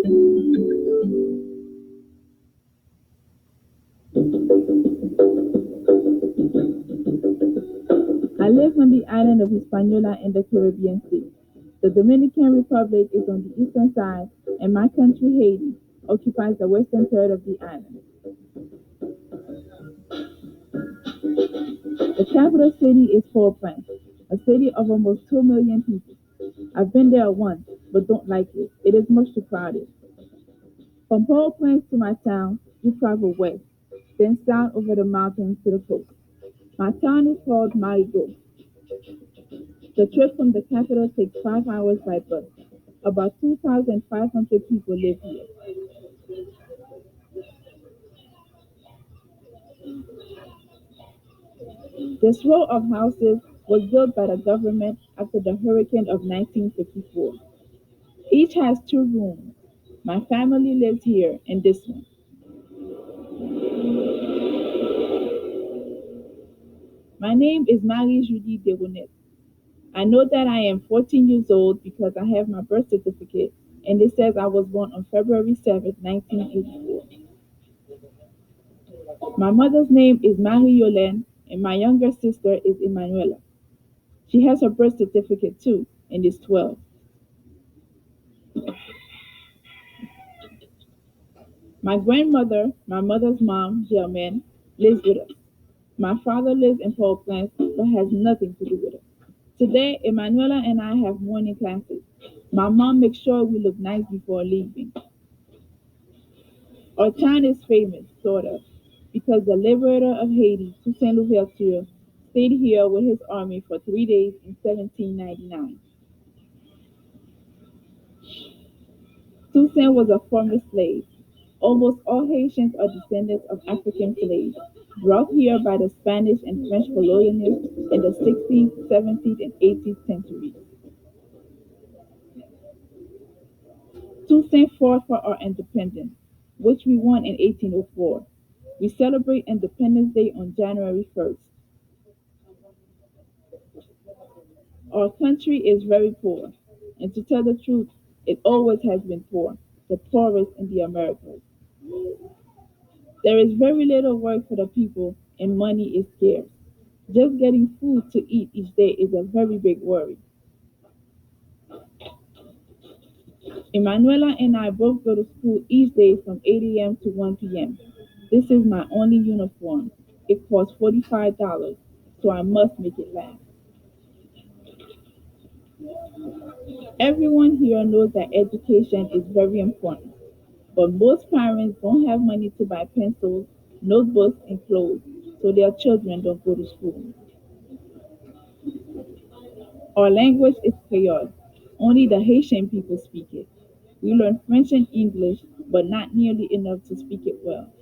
I live on the island of Hispaniola in the Caribbean Sea. The Dominican Republic is on the eastern side, and my country, Haiti, occupies the western third of the island. The capital city is Port-au-Prince, a city of almost 2 million people. I've been there once, but don't like it. It is much too crowded. From Port-au-Prince to my town, you travel west, then south over the mountains to the coast. My town is called Marigot. The trip from the capital takes 5 hours by bus. About 2,500 people live here. This row of houses was built by the government after the hurricane of 1954. Each has 2 rooms. My family lives here in this one. My name is Marie Julie Deronet. I know that I am 14 years old because I have my birth certificate and it says I was born on February 7th, 1984. My mother's name is Marie Yolene and my younger sister is Emanuela. She has her birth certificate too and is 12. My grandmother, my mother's mom, Germaine, lives with us. My father lives in Port-au-Prince but has nothing to do with it. Today, Emanuela and I have morning classes. My mom makes sure we look nice before leaving. Our town is famous, sort of, because the liberator of Haiti, Toussaint Louverture, stayed here with his army for 3 days in 1799. Toussaint was a former slave. Almost all Haitians are descendants of African slaves, brought here by the Spanish and French colonialists in the 16th, 17th, and 18th centuries. Toussaint fought for our independence, which we won in 1804. We celebrate Independence Day on January 1st. Our country is very poor, and to tell the truth, it always has been poor, the poorest in the Americas. There is very little work for the people, and money is scarce. Just getting food to eat each day is a very big worry. Emanuela and I both go to school each day from 8 a.m. to 1 p.m. This is my only uniform. It costs $45, so I must make it last. Everyone here knows that education is very important, but most parents don't have money to buy pencils, notebooks, and clothes, so their children don't go to school. Our language is Creole. Only the Haitian people speak it. We learn French and English, but not nearly enough to speak it well.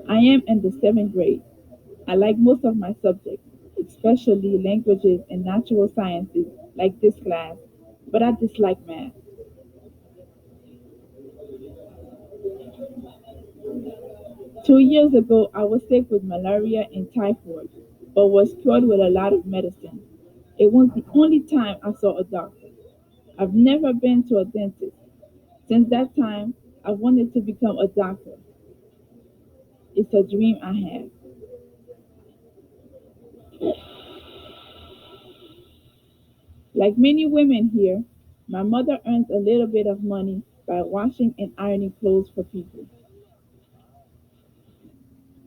I am in the seventh grade. I like most of my subjects, especially languages and natural sciences, like this class, but I dislike math. 2 years ago, I was sick with malaria and typhoid, but was cured with a lot of medicine. It was the only time I saw a doctor. I've never been to a dentist. Since that time, I wanted to become a doctor. It's a dream I have. Like many women here, my mother earns a little bit of money by washing and ironing clothes for people.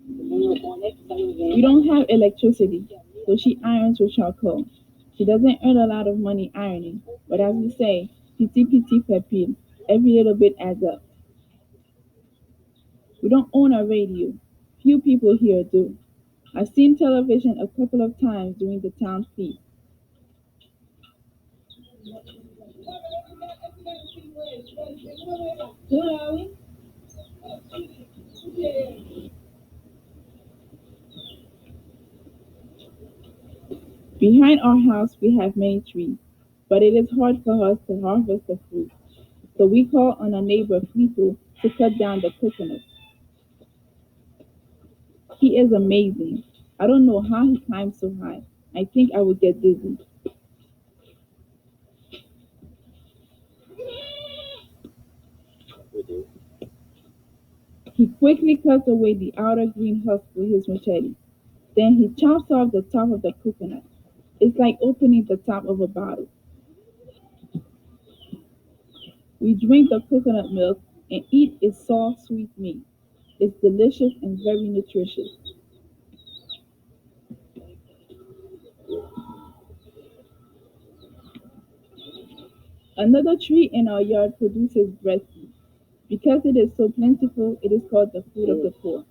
We don't have electricity, so she irons with charcoal. She doesn't earn a lot of money ironing, but as we say, petit petit fait pile. Every little bit adds up. We don't own a radio. Few people here do. I've seen television a couple of times during the town feast. Behind our house we have many trees, but it is hard for us to harvest the fruit. So we call on a neighbor Flito to cut down the coconuts. He is amazing. I don't know how he climbs so high. I think I would get dizzy. He quickly cuts away the outer green husk with his machete. Then he chops off the top of the coconut. It's like opening the top of a bottle. We drink the coconut milk and eat its soft, sweet meat. It's delicious and very nutritious. Another tree in our yard produces breadfruit. Because it is so plentiful, it is called the food of the poor.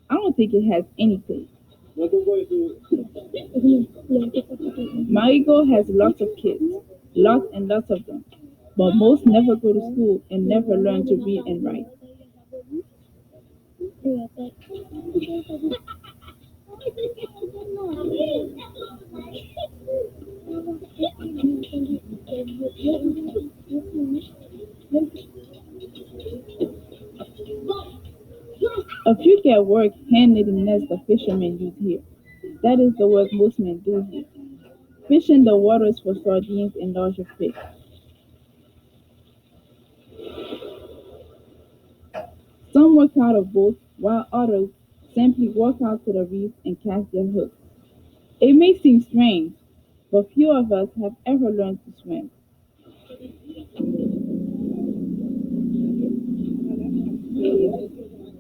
I don't think it has any taste. Marigot has lots of kids, lots and lots of them, but most never go to school and never learn to read and write. A few get work hand knitting nets the fishermen use here. That is the work most men do here. Fish in the waters for sardines and larger fish. Some work out of boats, while others simply walk out to the reef and cast their hooks. It may seem strange, but few of us have ever learned to swim.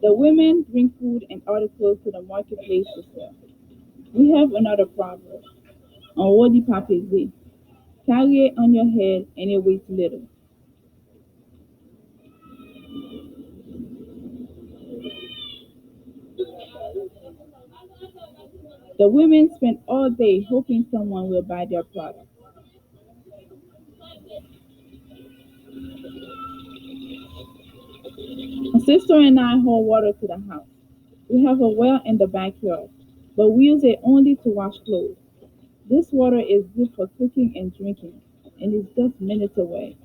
The women bring food and articles to the marketplace to sell. We have another proverb. Onwadi papeze. Carry it on your head and it weighs little. The women spend all day hoping someone will buy their product. My sister and I haul water to the house. We have a well in the backyard, but we use it only to wash clothes. This water is good for cooking and drinking, and is just minutes away.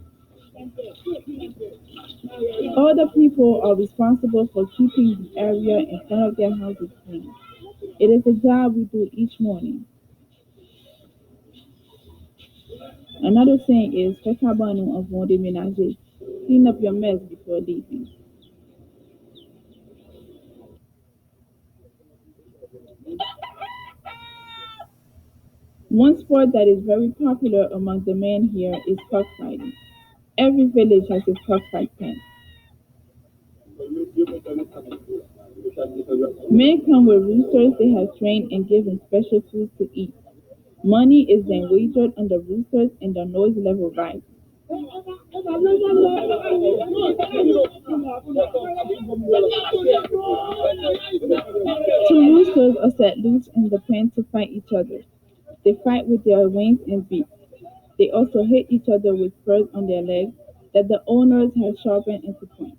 Other people are responsible for keeping the area in front of their houses clean. It is a job we do each morning. Another saying is "Fekabanu avant de ménager." Clean up your mess before leaving. One sport that is very popular among the men here is cockfighting. Every village has its cockfight pen. Men come with roosters they have trained and given special food to eat. Money is then wagered on the roosters and the noise level rises. Two roosters are set loose in the pen to fight each other. They fight with their wings and beaks. They also hit each other with spurs on their legs that the owners have sharpened into points.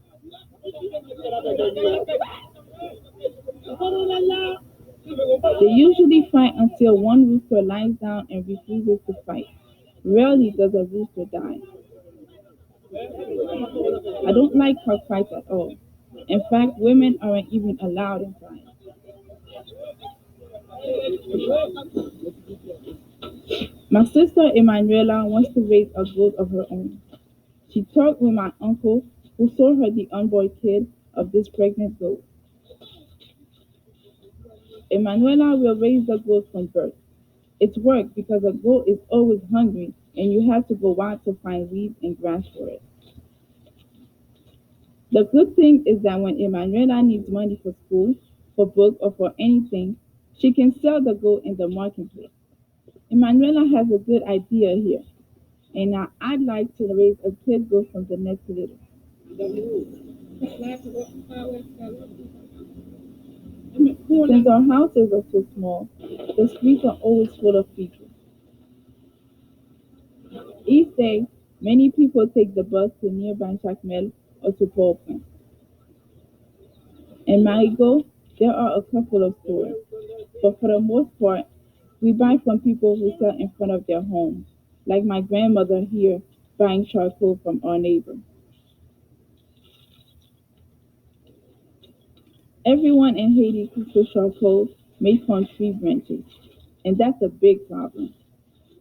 They usually fight until one rooster lies down and refuses to fight. Rarely does a rooster die. I don't like cockfights at all. In fact, women aren't even allowed inside. My sister Emanuela wants to raise a goat of her own. She talked with my uncle, who sold her the unborn kid of this pregnant goat. Emanuela will raise the goat from birth. It's work because a goat is always hungry and you have to go out to find weeds and grass for it. The good thing is that when Emanuela needs money for school, for books, or for anything, she can sell the goat in the marketplace. Emanuela has a good idea here, and now I'd like to raise a kid goat from the next litter. Since our houses are so small, the streets are always full of people. Each day, many people take the bus to nearby Jacmel or to Port. In Marigot, there are a couple of stores, but for the most part, we buy from people who sell in front of their homes, like my grandmother here buying charcoal from our neighbor. Everyone in Haiti cooks with charcoal made from tree branches, and that's a big problem.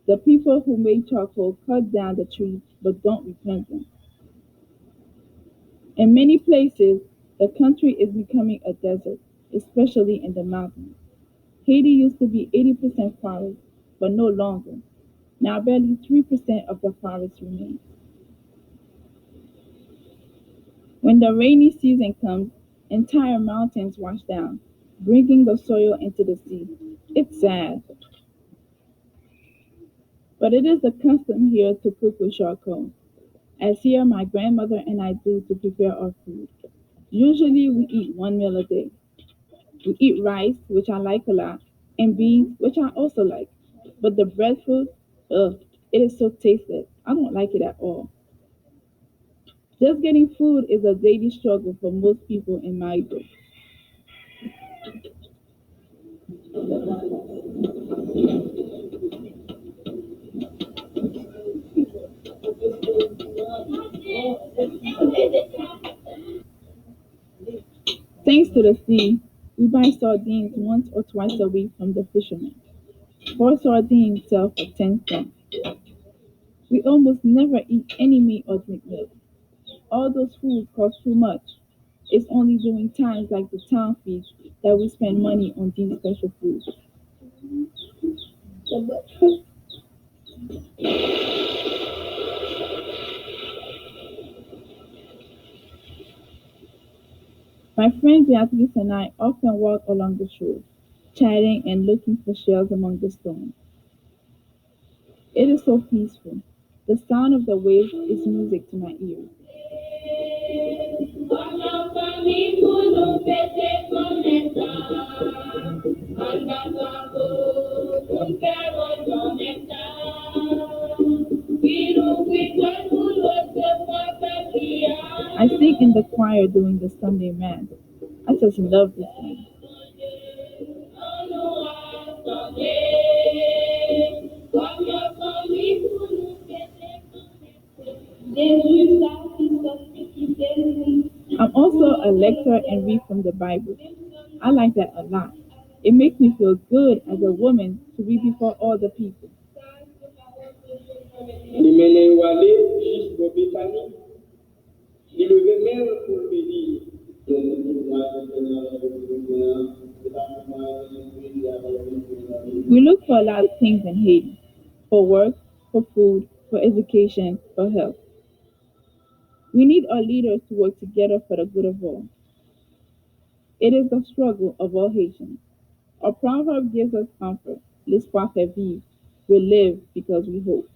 The people who make charcoal cut down the trees but don't replant them. In many places, The country is becoming a desert, especially in the mountains. Haiti used to be 80% forest, but no longer. Now barely 3% of the forest remains. When the rainy season comes, entire mountains wash down, bringing the soil into the sea. It's sad, but it is a custom here to cook with charcoal, as here my grandmother and I do to prepare our food. Usually we eat one meal a day. We eat rice, which I like a lot, and beans, which I also like. But the breadfruit, ugh, it is so tasteless. I don't like it at all. Just getting food is a daily struggle for most people in Marigot. Thanks to the sea, we buy sardines once or twice a week from the fishermen. Four sardines sell for 10 cents. We almost never eat any meat or drink milk. All those foods cost too much. It's only during times like the town feast that we spend money on these special foods. My friend Beatrice and I often walk along the shore, chatting and looking for shells among the stones. It is so peaceful. The sound of the waves is music to my ears. I sing in the choir during the Sunday Mass. I just love this song. I'm also a lecturer and read from the Bible. I like that a lot. It makes me feel good as a woman to read before all the people. We look for a lot of things in Haiti for work, for food, for education, for health. We need our leaders to work together for the good of all. It is the struggle of all Haitians. Our proverb gives us comfort. L'espoir fait vivre. We live because we hope.